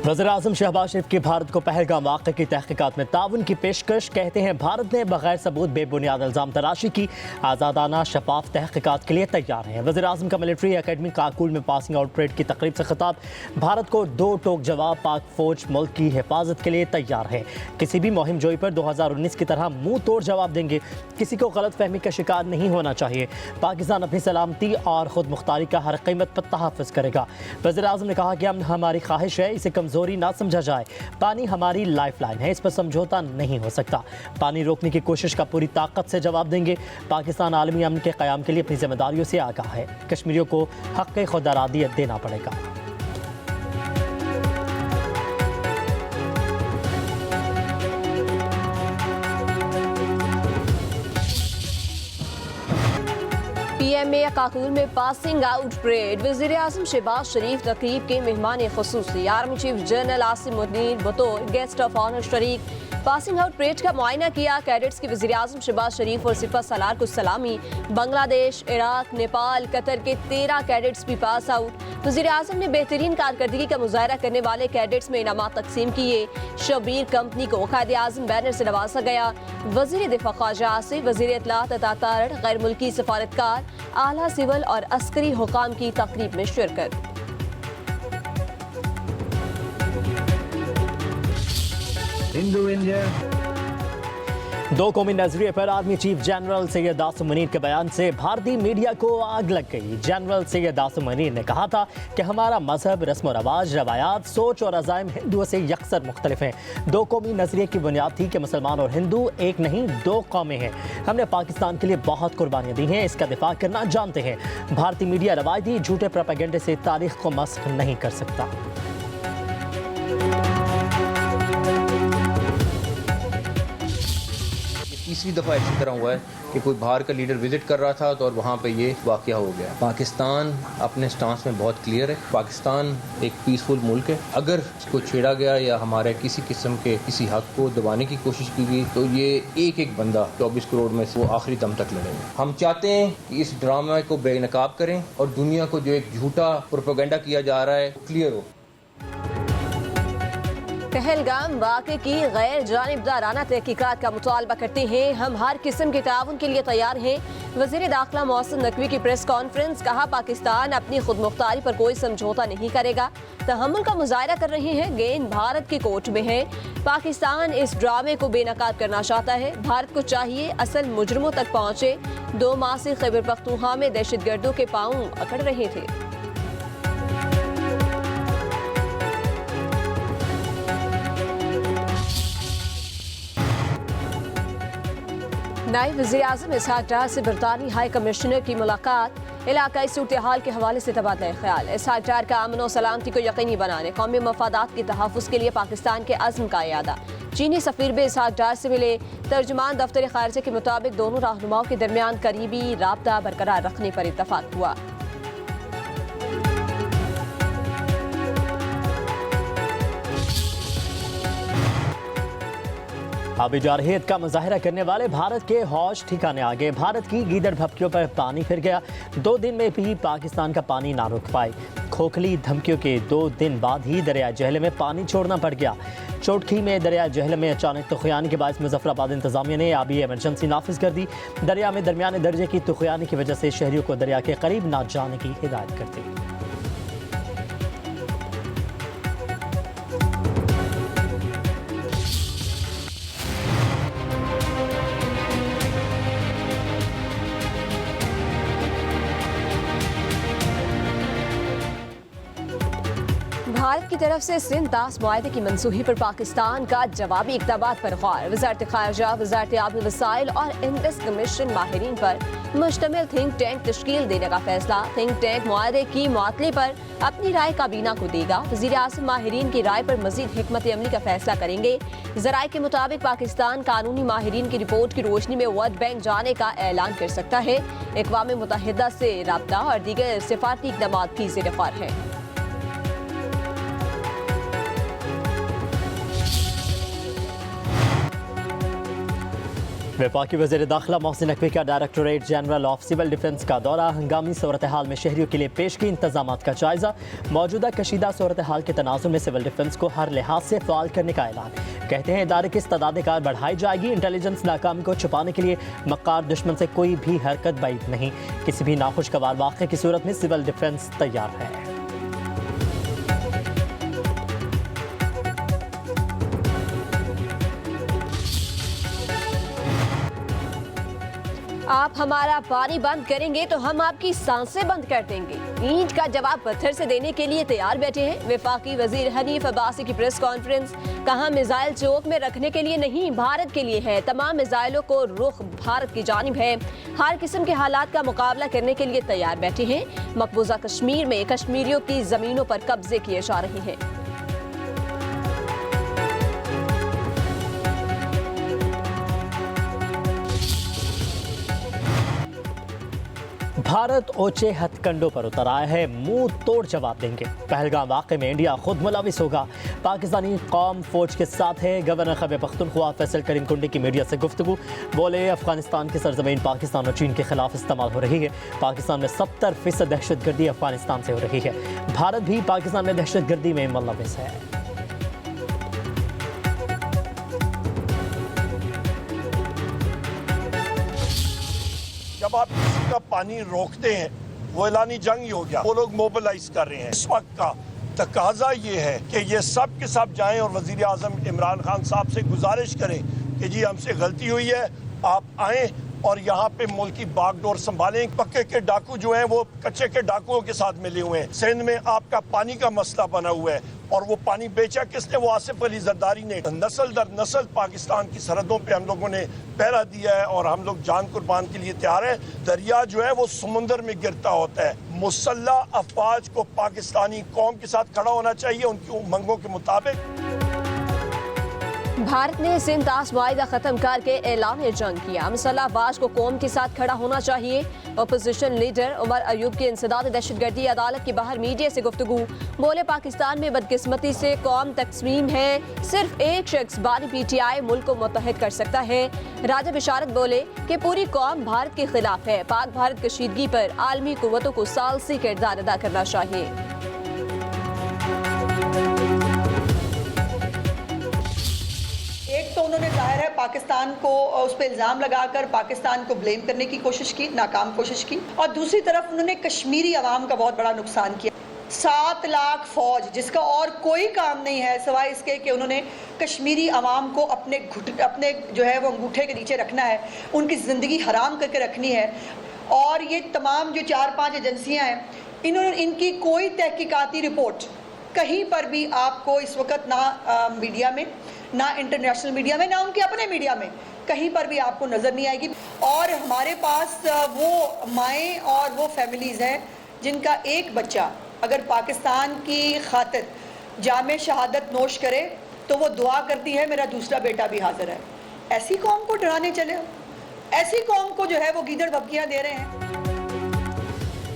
वज़ीर-ए-आज़म शहबाज शरीफ की भारत को पहलगाम वाक़े की तहक़ीक़ात में ताउन की पेशकश। कहते हैं भारत ने बगैर सबूत बेबुनियाद इल्ज़ाम तराशी की आज़ादाना शफाफ तहक़ीक़ात के लिए तैयार है। वज़ीर-ए-आज़म का मिलिट्री अकेडमी काकुल में पासिंग आउट परेड की तकरीब से खिताब। भारत को दो टोक जवाब, पाक फ़ौज मुल्क की हिफाजत के लिए तैयार है। किसी भी मुहिम जोई पर 2019 की तरह मुँह तोड़ जवाब देंगे। किसी को गलत फहमी का शिकार नहीं होना चाहिए। पाकिस्तान अपनी सलामती और खुद मुख्तारी का हर कीमत पर तहफ़्फ़ुज़ करेगा। वज़ीर-ए-आज़म ने कहा कि अमन हमारी ख्वाहिश है, इसे कमज़ोरी ना समझा जाए। पानी हमारी लाइफ लाइन है, इस पर समझौता नहीं हो सकता। पानी रोकने की कोशिश का पूरी ताकत से जवाब देंगे। पाकिस्तान आलमी अमन के क़याम के लिए अपनी जिम्मेदारियों से आगाह है। कश्मीरियों को हक़ खुद इरादियत देना पड़ेगा। PMA काकुल में पासिंग आउट परेड। वज़ीर-ए-आज़म शहबाज शरीफ तकरीब के मेहमान ख़ुसूसी। Army chief general Asim Munir बतौर गेस्ट ऑफ ऑनर शरीक। पासिंग आउट परेड का मुआयना किया। कैडेट्स की वज़ीर-ए-आज़म शहबाज शरीफ और सिपह सालार को सलामी। बांग्लादेश, इराक, नेपाल, कतर के 13 कैडेट्स भी पास आउट। वज़ीर-ए-आज़म ने बेहतरीन कारकर्दगी का मुजाहरा करने वाले कैडेट्स में इनामात तकसीम किए। शबीर कंपनी को क़ायद-ए-आज़म बैनर से नवाजा गया। वज़ीर दिफा ख्वाजा आसिफ, वज़ीर इत्तलात अता तारड़, गैर मुल्की सफारतकार, आला सिविल और अस्करी हुकाम की तकरीब में शिरकत। हिंदू इंडिया दो कौमी नजरिए पर army chief general Syed Asim Munir के बयान से भारतीय मीडिया को आग लग गई। जनरल सैयद आसिम मुनीर ने कहा था कि हमारा मजहब, रस्म व रवाज, रवायात, सोच और अज़ाइम हिंदुओं से यकसर मुख्तलिफ हैं। दो कौमी नजरिए की बुनियाद थी कि मुसलमान और हिंदू एक नहीं दो कौमें हैं। हमने पाकिस्तान के लिए बहुत कुर्बानियाँ दी हैं, इसका दिफा करना जानते हैं। भारतीय मीडिया रवायती झूठे प्रोपेगेंडे से तारीख को मस्ख नहीं कर सकता। तीसरी दफ़ा इसी तरह हुआ है कि कोई बाहर का लीडर विजिट कर रहा था तो और वहाँ पे ये वाक़या हो गया। पाकिस्तान अपने स्टांस में बहुत क्लियर है। पाकिस्तान एक पीसफुल मुल्क है। अगर इसको छेड़ा गया या हमारे किसी किस्म के किसी हक को दबाने की कोशिश की गई तो ये एक एक बंदा 24 करोड़ में से वो आखिरी दम तक लड़ेंगे। हम चाहते हैं कि इस ड्रामा को बेनकाब करें और दुनिया को जो एक झूठा प्रोपेगेंडा किया जा रहा है क्लियर हो। पहलगाम वाक़े की गैर जानिबदाराना तहकीकात का मुतालबा करते हैं। हम हर किस्म के ताउन के लिए तैयार हैं। वज़ीर दाखिला मोहसिन नकवी की प्रेस कॉन्फ्रेंस। कहा पाकिस्तान अपनी खुद मुख्तारी पर कोई समझौता नहीं करेगा। तहम्मुल का मुजाहरा कर रहे हैं, गेंद भारत की कोर्ट में है। पाकिस्तान इस ड्रामे को बेनकाब करना चाहता है। भारत को चाहिए असल मुजरमों तक पहुँचे। 2 माह से खैबर पख्तूनख्वा में दहशतगर्दों के पाँव अकड़ रहे थे। नायब वज़ीर-ए-आज़म इसहाक डार से बरतानी हाई कमिश्नर की मुलाकात। इलाकाई सूरत हाल के हवाले से तबादला ख्याल। इसहाक डार का अमन और सलामती को यकीनी बनाने, कौमी मफादात के तहफ़्फ़ुज़ के लिए पाकिस्तान के अज़्म का इयादा। चीनी सफ़ीर भी इसहाक डार से मिले। तर्जुमान दफ्तर ख़ारिजा के मुताबिक दोनों रहनुमाओं के दरमियान करीबी राब्ता बरकरार रखने पर इत्तफ़ाक़ हुआ। अभी जारहियत का मुजाहरा करने वाले भारत के हौज ठिकाने आ गए। भारत की गीदड़ भपकियों पर पानी फिर गया। 2 दिन में भी पाकिस्तान का पानी ना रुक पाए। खोखली धमकियों के 2 दिन बाद ही दरिया जहलम में पानी छोड़ना पड़ गया। चोटखी में दरिया जहलम में अचानक तुग़यानी के बायस मुज़फ़्फ़राबाद इंतज़ामिया ने आबी एमरजेंसी नाफिज कर दी। दरिया में दरमियाने दर्जे की तुग़यानी की वजह से शहरियों को दरिया के करीब ना जाने की हिदायत कर दी। भारत की तरफ से सिंध दास मुआहदे की मनसूखी पर पाकिस्तान का जवाबी इक़दामात पर गौर। वज़ारत ख़ारिजा, वज़ारत आबी वसाइल और इंडस कमीशन माहिरीन पर मुश्तमिल थिंक टैंक तश्कील देने का फैसला। थिंक टैंक मुआहदे की मुअत्तली पर अपनी राय काबीना को देगा। वज़ीर-ए-आज़म माहिरीन की राय पर मज़ीद हिकमत अमली का फैसला करेंगे। ज़राए के मुताबिक पाकिस्तान कानूनी माहिरीन की रिपोर्ट की रोशनी में वर्ल्ड बैंक जाने का ऐलान कर सकता है। अक़वाम मुत्तहिदा से राब्ता और दीगर सिफारती इक़दामात भी ज़ेर ग़ौर हैं। वफाकी वज़ीर दाखिला मोहसिन नकवी का directorate general of civil defence का दौरा, हंगामी सूरत हाल में शहरियों के लिए पेश की इंतजाम का जायजा। मौजूदा कशीदा सूरत हाल के तनाजुर में सिविल डिफेंस को हर लिहाज से फ़ाल करने का ऐलान। कहते हैं इदारे की इस्तेदाद कार बढ़ाई जाएगी। इंटेलिजेंस नाकामी को छुपाने के लिए मक्कार दुश्मन से कोई भी हरकत बाइद नहीं। किसी भी नाखुशगवार वाक़े की सूरत में सिविल डिफेंस तैयार है। आप हमारा पानी बंद करेंगे तो हम आपकी सांसें बंद कर देंगे। ईंट का जवाब पत्थर से देने के लिए तैयार बैठे हैं वफाकी वजीर हनीफ अब्बासी की प्रेस कॉन्फ्रेंस। कहा मिसाइल चौक में रखने के लिए नहीं, भारत के लिए है। तमाम मिसाइलों को रुख भारत की जानिब है। हर किस्म के हालात का मुकाबला करने के लिए तैयार बैठे हैं। मकबूजा कश्मीर में कश्मीरियों की जमीनों पर कब्जे किए जा रहे हैं। भारत ऊंचे हथकंडों पर उतर आया है, मुंह तोड़ जवाब देंगे। पहलगाम वाक़े में इंडिया खुद मुलविस होगा। पाकिस्तानी कौम फौज के साथ है। गवर्नर खैबर पख्तूनख्वा फैसल करीम कुंडी की मीडिया से गुफ्तगू, बोले अफगानिस्तान की सरजमीन पाकिस्तान और चीन के खिलाफ इस्तेमाल हो रही है। पाकिस्तान में 70% दहशतगर्दी अफगानिस्तान से हो रही है। भारत भी पाकिस्तान में दहशतगर्दी में मुलविस है। जब आप किसी का पानी रोकते हैं वो ऐलानी जंग ही हो गया। वो लोग मोबिलाइज कर रहे हैं। इस वक्त का तकाजा ये है कि ये सब के सब जाएं और वजीर आजम इमरान खान साहब से गुजारिश करें कि जी हमसे गलती हुई है, आप आएँ और यहाँ पे मुल्क की बागडोर संभालें। पक्के के डाकू जो हैं वो कच्चे के डाकुओं के साथ मिले हुए हैं। सिंध में आपका पानी का मसला बना हुआ है और वो पानी बेचा किसने? वो आसिफ अली जरदारी ने। नस्ल दर नस्ल पाकिस्तान की सरहदों पे हम लोगों ने पहरा दिया है और हम लोग जान कुर्बान के लिए तैयार है। दरिया जो है वो समुंदर में गिरता होता है। मुसल्लह अफवाज को पाकिस्तानी कौम के साथ खड़ा होना चाहिए उनकी उमंगों के मुताबिक। भारत ने सिंध मुआहिदा खत्म करके ऐलान जंग किया। मुसल्लह अफवाज को कौम के साथ खड़ा होना चाहिए। अपोजिशन लीडर उमर अयूब की इंसदाद दहशतगर्दी अदालत के बाहर मीडिया से गुफ्तगू, बोले पाकिस्तान में बदकिस्मती से कौम तकसीम है। सिर्फ एक शख्स बानी PTI मुल्क को मुत्तहिद कर सकता है। राजा बिशारत बोले कि पूरी कौम भारत के खिलाफ है। पाक भारत कशीदगी पर आलमी कुव्वतों को सालसी किरदार अदा करना चाहिए। तो उन्होंने जाहिर है पाकिस्तान को उस पर इल्ज़ाम लगाकर पाकिस्तान को ब्लेम करने की कोशिश की, नाकाम कोशिश की। और दूसरी तरफ उन्होंने कश्मीरी अवाम का बहुत बड़ा नुकसान किया। 7 लाख फौज जिसका और कोई काम नहीं है सिवाय इसके कि उन्होंने कश्मीरी अवाम को अपने जो है वो अंगूठे के नीचे रखना है, उनकी ज़िंदगी हराम करके रखनी है। और ये तमाम जो 4-5 एजेंसियाँ हैं, इन्होंने इनकी कोई तहकीकाती रिपोर्ट कहीं पर भी आपको इस वक्त ना मीडिया में, ना इंटरनेशनल मीडिया में, ना उनके अपने मीडिया में कहीं पर भी आपको नज़र नहीं आएगी। और हमारे पास वो माएँ और वो फैमिलीज़ हैं जिनका एक बच्चा अगर पाकिस्तान की खातिर जामे शहादत नोश करे तो वो दुआ करती है मेरा दूसरा बेटा भी हाजिर है। ऐसी कौम को डराने चले हो? ऐसी कौम को जो है वो गीदड़ भभकियाँ दे रहे हैं।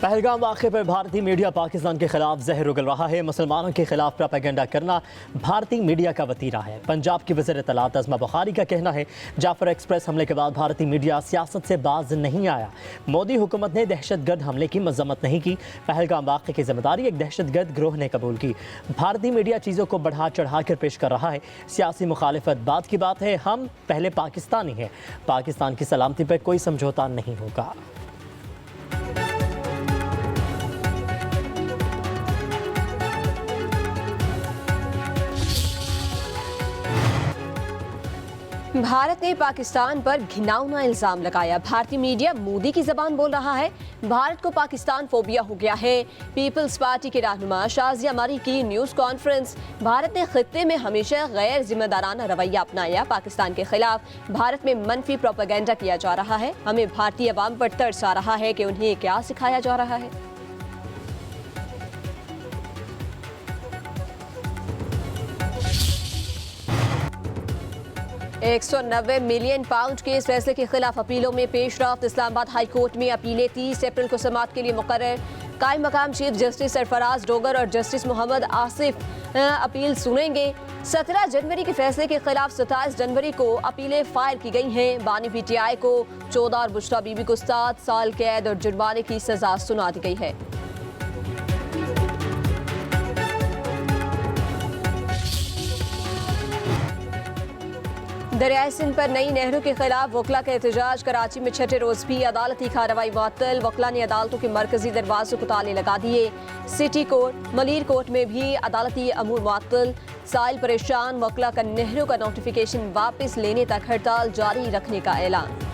पहलगाम वाक़े पर भारतीय मीडिया पाकिस्तान के खिलाफ जहर उगल रहा है। मुसलमानों के खिलाफ प्रोपेगेंडा करना भारतीय मीडिया का वतीरा है। पंजाब की वज़ीर इत्तलात अज़मा बुखारी का कहना है जाफर एक्सप्रेस हमले के बाद भारतीय मीडिया सियासत से बाज नहीं आया। मोदी हुकूमत ने दहशतगर्द हमले की मजम्मत नहीं की। पहलगाम वाक़े की जिम्मेदारी एक दहशतगर्द गिरोह ने कबूल की। भारतीय मीडिया चीज़ों को बढ़ा चढ़ा कर पेश कर रहा है। सियासी मुखालिफत बात की बात है, हम पहले पाकिस्तानी हैं। पाकिस्तान की सलामती पर कोई समझौता नहीं होगा। भारत ने पाकिस्तान पर घिनौना इल्जाम लगाया। भारतीय मीडिया मोदी की जबान बोल रहा है। भारत को पाकिस्तान फोबिया हो गया है। पीपल्स पार्टी के रहनुमा शाजिया मरी की न्यूज़ कॉन्फ्रेंस, भारत ने खित्ते में हमेशा गैर जिम्मेदाराना रवैया अपनाया। पाकिस्तान के खिलाफ भारत में मनफी प्रोपेगेंडा किया जा रहा है। हमें भारतीय अवाम पर तरस आ रहा है कि उन्हें क्या सिखाया जा रहा है। 190 मिलियन पाउंड के इस फैसले के खिलाफ अपीलों में पेशरफ्त। इस्लामाबाद हाई कोर्ट में अपीलें 30 अप्रैल को समाअत के लिए मुकर्रर। कायम मकाम चीफ जस्टिस सरफराज डोगर और जस्टिस मोहम्मद आसिफ अपील सुनेंगे। 17 जनवरी के फैसले के खिलाफ 27 जनवरी को अपीलें फाइल की गई हैं। बानी PTI को 14 और बुशरा बीबी को 7 साल कैद और जुर्माने की सजा सुना दी गई है। दरियाए सिंध पर नई नहरों के खिलाफ वकला का एहतजाज। कराची में छठे रोज भी अदालती कार्रवाई मुअत्तल। वकला ने अदालतों के मरकजी दरवाजों को ताले लगा दिए। सिटी कोर्ट, मलीर कोर्ट में भी अदालती अमूर मुअत्तल। साइल परेशान। वकला का नहरों का नोटिफिकेशन वापस लेने तक हड़ताल जारी रखने का ऐलान।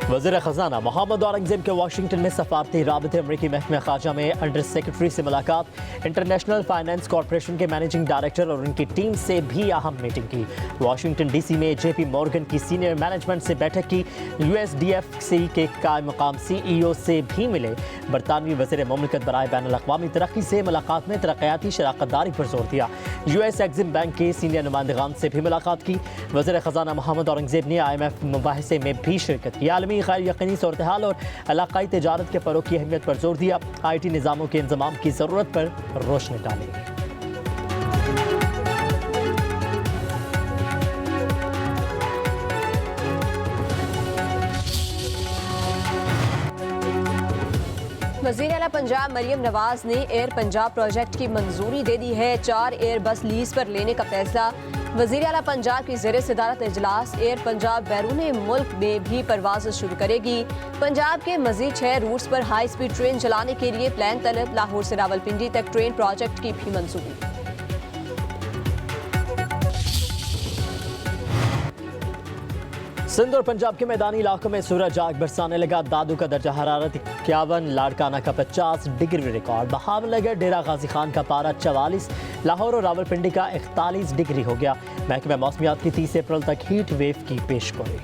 वज़ीर ख़ज़ाना मोहम्मद औरंगज़ेब के वाशिंगटन में सफारती राबते अमरीकी महकमा ख़ारजा में अंडर सेक्रेटरी से मुलाकात। इंटरनेशनल फाइनेंस कॉरपोरेशन के मैनेजिंग डायरेक्टर और उनकी टीम से भी अहम मीटिंग की। वाशिंगटन DC में JP मॉर्गन की सीनियर मैनेजमेंट से बैठक की। USDFC के कायम मकाम CEO से भी मिले। बरतानवी वज़ीर मुमलिकत बराए बैनुल-अक़वामी तरक्की से मुलाकात में तरक्याती शराकतदारी पर जोर दिया। US एक्सिम बैंक के सीनियर नुमाइंदगान से भी मुलाकात की। वज़ीर ख़ज़ाना मोहम्मद औरंगज़ेब ने IMF मुबाहिसे में भी शिरकत की। आलमी गैर यकीनी सूरत हाल और इलाकाई तजारत के फ़रोग़ की अहमियत पर जोर दिया। IT निज़ामों के इंज़माम की ज़रूरत पर रोशनी डाली। वज़ीर आला पंजाब मरियम नवाज ने एयर पंजाब प्रोजेक्ट की मंजूरी दे दी है। 4 एयरबस लीज पर लेने का फैसला। वज़ीर आला पंजाब की ज़ेर सदारत इजलास। एयर पंजाब बैरून मुल्क में भी परवाज़ शुरू करेगी। पंजाब के मज़ीद 6 रूट्स पर हाई स्पीड ट्रेन चलाने के लिए प्लान तलब। लाहौर से रावलपिंडी तक ट्रेन प्रोजेक्ट की भी मंजूरी। सिंध और पंजाब के मैदानी इलाकों में सूरज आग बरसाने लगा। दादू का दर्जा हरारत 51, लाड़काना का 50 डिग्री रिकॉर्ड। बहावलनगर डेरा गाजी खान का पारा 44, लाहौर और रावलपिंडी का 41 डिग्री हो गया। महकमा मौसमियात की 30 अप्रैल तक हीट वेव की पेशगोई।